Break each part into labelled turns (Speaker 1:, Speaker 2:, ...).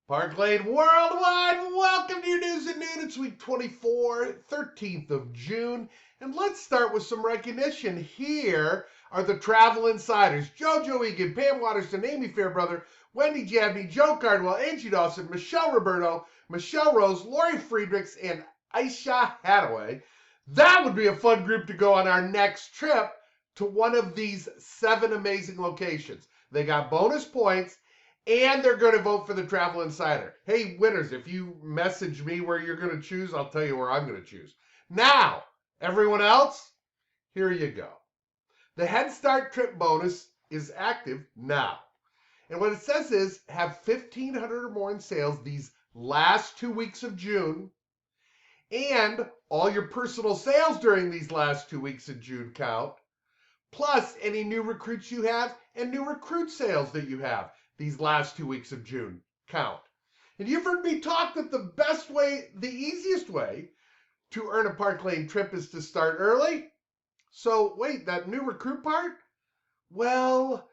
Speaker 1: Park Lane Worldwide, welcome to your news and noon. It's week 24, 13th of June. And let's start with some recognition. Here are the travel insiders: JoJo Egan, Pam Waterston, Amy Fairbrother, Wendy Jabney, Joe Cardwell, Angie Dawson, Michelle Roberto, Michelle Rose, Lori Friedrichs, and Aisha Hathaway. That would be a fun group to go on our next trip to one of these 7 amazing locations. They got bonus points, and they're going to vote for the Travel Insider. Hey, winners, if you message me where you're going to choose, I'll tell you where I'm going to choose. Now, everyone else, here you go. The Head Start trip bonus is active now. And what it says is have 1,500 or more in sales these last 2 weeks of June, and all your personal sales during these last 2 weeks of June count, plus any new recruits you have and new recruit sales that you have these last 2 weeks of June count. And you've heard me talk that the best way, the easiest way to earn a Park Lane trip is to start early. So wait, that new recruit part? Well,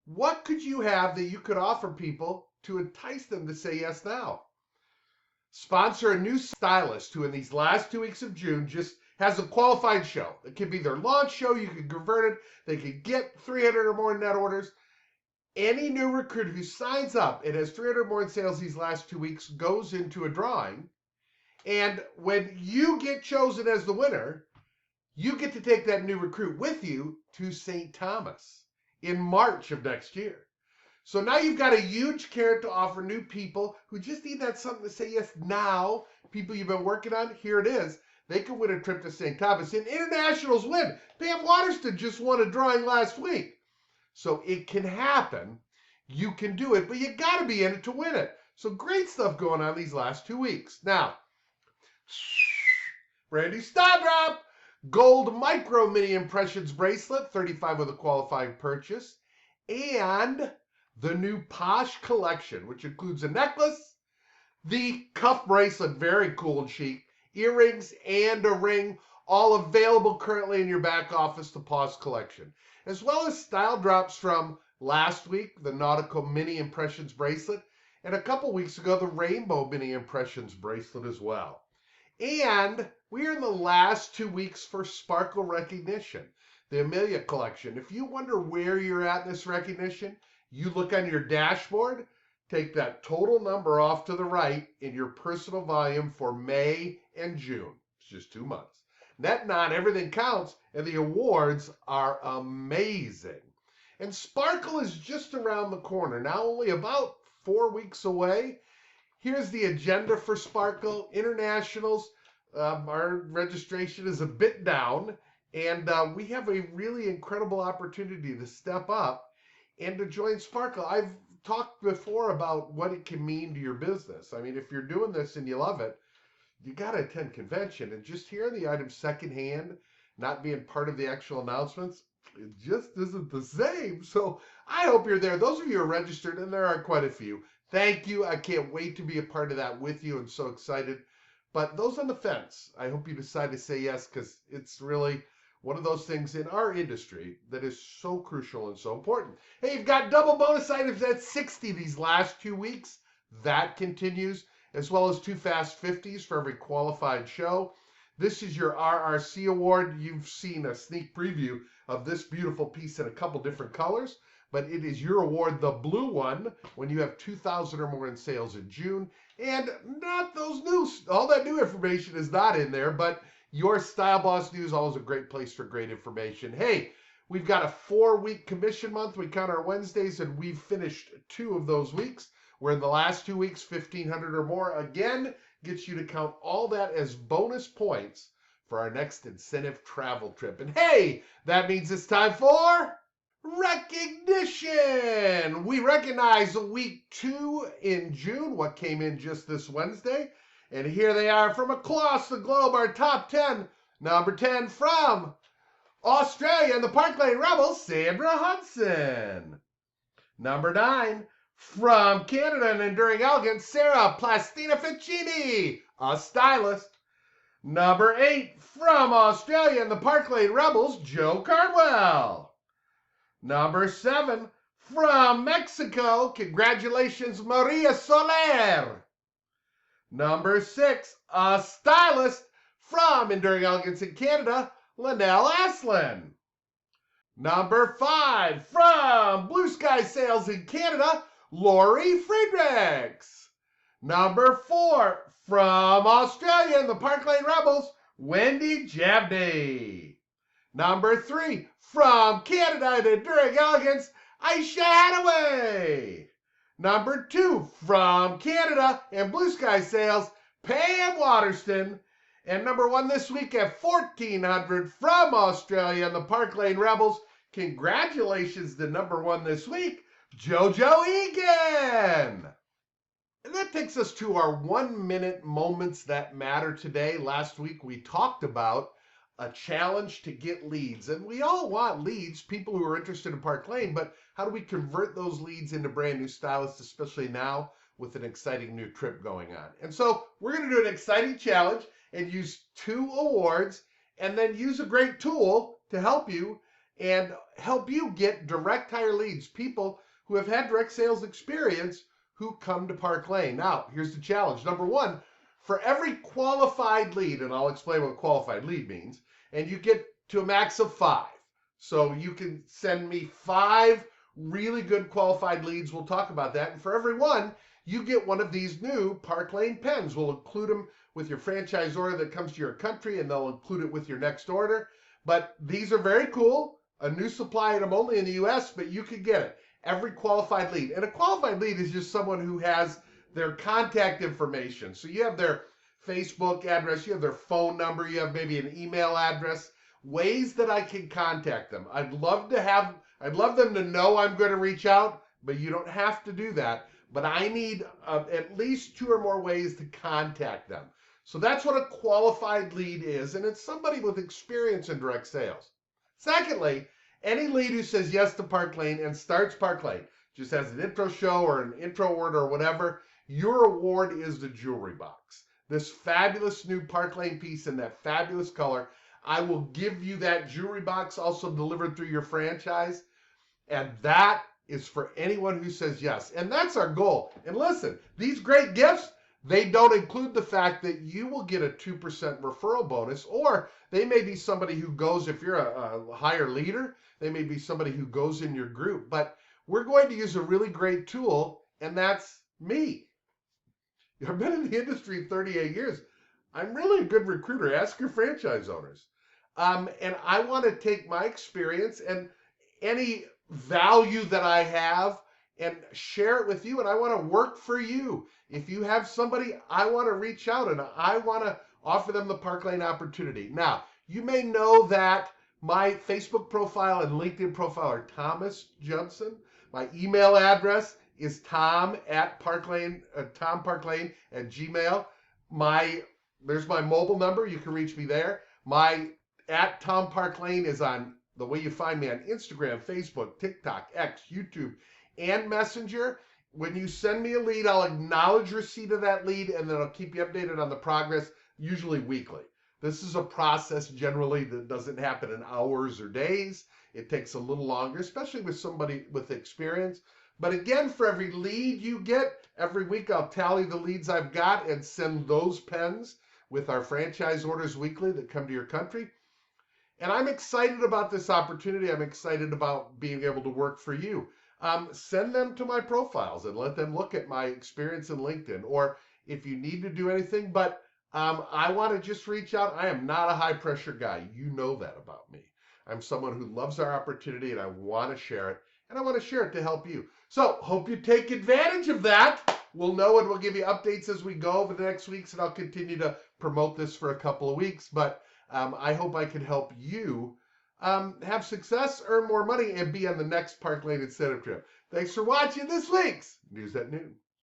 Speaker 1: what could you have that you could offer people to entice them to say yes now? Sponsor a new stylist who in these last 2 weeks of June just has a qualified show. It could be their launch show. You can convert it. They could get 300 or more net orders. Any new recruit who signs up and has 300 more in sales these last 2 weeks goes into a drawing. And when you get chosen as the winner, you get to take that new recruit with you to St. Thomas in March of next year. So now you've got a huge carrot to offer new people who just need that something to say yes now. People you've been working on, here it is. They could win a trip to St. Thomas. And internationals win. Pam Waterston just won a drawing last week. So it can happen. You can do it, but you got to be in it to win it. So great stuff going on these last 2 weeks. Now, Randy Stodrop, gold micro mini impressions bracelet, 35 with a qualifying purchase, and the new Posh collection, which includes a necklace, the cuff bracelet, very cool and chic, earrings, and a ring, all available currently in your back office, the Posh collection, as well as style drops from last week, the Nautical Mini Impressions bracelet, and a couple weeks ago, the Rainbow Mini Impressions bracelet as well. And we are in the last 2 weeks for Sparkle recognition, the Amelia collection. If you wonder where you're at in this recognition, you look on your dashboard, take that total number off to the right in your personal volume for May and June. It's just 2 months. Net non, everything counts, and the awards are amazing. And Sparkle is just around the corner, now only about 4 weeks away. Here's the agenda for Sparkle. Internationals, our registration is a bit down, and we have a really incredible opportunity to step up and to join Sparkle. I've talked before about what it can mean to your business. I mean, if you're doing this and you love it, you got to attend convention. And just hearing the items secondhand, not being part of the actual announcements, it just isn't the same. So I hope you're there. Those of you who are registered, and there are quite a few, thank you. I can't wait to be a part of that with you. I'm so excited. But those on the fence, I hope you decide to say yes, because it's really one of those things in our industry that is so crucial and so important. Hey, you've got double bonus items at 60 these last 2 weeks. That continues, as well as 2 Fast 50s for every qualified show. This is your RRC award. You've seen a sneak preview of this beautiful piece in a couple different colors, but it is your award, the blue one, when you have 2,000 or more in sales in June. And not those new, all that new information is not in there, but your Style Boss News, always a great place for great information. Hey, we've got a 4-week commission month. We count our Wednesdays, and we've finished 2 of those weeks. We're in the last 2 weeks, 1,500 or more. Again, gets you to count all that as bonus points for our next incentive travel trip. And hey, that means it's time for recognition. We recognize week 2 in June, what came in just this Wednesday. And here they are from across the globe, our top 10. Number 10 from Australia and the Park Lane Rebels, Sandra Hudson. Number 9 from Canada and Enduring Elegance, Sarah Plastina Ficini, a stylist. Number 8 from Australia and the Park Lane Rebels, Joe Cardwell. Number 7 From Mexico, congratulations, Maria Soler. Number 6, a stylist from Enduring Elegance in Canada, Linnell Aslin. Number 5, from Blue Sky Sales in Canada, Lori Friedrichs. Number 4, from Australia and the Park Lane Rebels, Wendy Javney. Number 3, from Canada and Enduring Elegance, Aisha Hadaway. Number 2, from Canada and Blue Sky Sales, Pam Waterston. And number 1 this week at 1400 from Australia and the Park Lane Rebels. Congratulations to number 1 this week, JoJo Egan. And that takes us to our 1-minute moments that matter today. Last week we talked about a challenge to get leads. And we all want leads, people who are interested in Park Lane, but how do we convert those leads into brand new stylists, especially now with an exciting new trip going on? And so we're going to do an exciting challenge and use 2 awards and then use a great tool to help you and help you get direct hire leads, people who have had direct sales experience who come to Park Lane. Now, here's the challenge. Number 1, for every qualified lead, and I'll explain what qualified lead means, and you get to a max of 5. So you can send me 5 really good qualified leads. We'll talk about that. And for every one, you get one of these new Park Lane pens. We'll include them with your franchise order that comes to your country, and they'll include it with your next order. But these are very cool. A new supply item only in the US, but you can get it. Every qualified lead. And a qualified lead is just someone who has their contact information. So you have their Facebook address, you have their phone number, you have maybe an email address, ways that I can contact them. I'd love them to know I'm going to reach out, but you don't have to do that. But I need at least 2 or more ways to contact them. So that's what a qualified lead is, and it's somebody with experience in direct sales. Secondly, any lead who says yes to Park Lane and starts Park Lane, just has an intro show or an intro order or whatever, your award is the jewelry box. This fabulous new Park Lane piece in that fabulous color. I will give you that jewelry box also delivered through your franchise. And that is for anyone who says yes. And that's our goal. And listen, these great gifts, they don't include the fact that you will get a 2% referral bonus, or they may be somebody who goes, if you're a higher leader, they may be somebody who goes in your group. But we're going to use a really great tool, and that's me. I've been in the industry 38 years. I'm really a good recruiter. Ask your franchise owners. And I want to take my experience and any value that I have and share it with you. And I want to work for you. If you have somebody, I want to reach out and I want to offer them the Park Lane opportunity. Now, you may know that my Facebook profile and LinkedIn profile are Thomas Judson. My email address is tom@parklane, tomparklane@gmail. There's my mobile number. You can reach me there. My @TomParklane is on the way you find me on Instagram, Facebook, TikTok, X, YouTube, and Messenger. When you send me a lead, I'll acknowledge receipt of that lead, and then I'll keep you updated on the progress, usually weekly. This is a process generally that doesn't happen in hours or days. It takes a little longer, especially with somebody with experience. But again, for every lead you get, every week I'll tally the leads I've got and send those pens with our franchise orders weekly that come to your country. And I'm excited about this opportunity. I'm excited about being able to work for you. Send them to my profiles and let them look at my experience in LinkedIn, or if you need to do anything. But I want to just reach out. I am not a high pressure guy. You know that about me. I'm someone who loves our opportunity, and I want to share it. And I want to share it to help you. So hope you take advantage of that. We'll know, and we'll give you updates as we go over the next weeks, and I'll continue to promote this for a couple of weeks. But I hope I can help you have success, earn more money, and be on the next Park Lane incentive trip. Thanks for watching this week's News at Noon.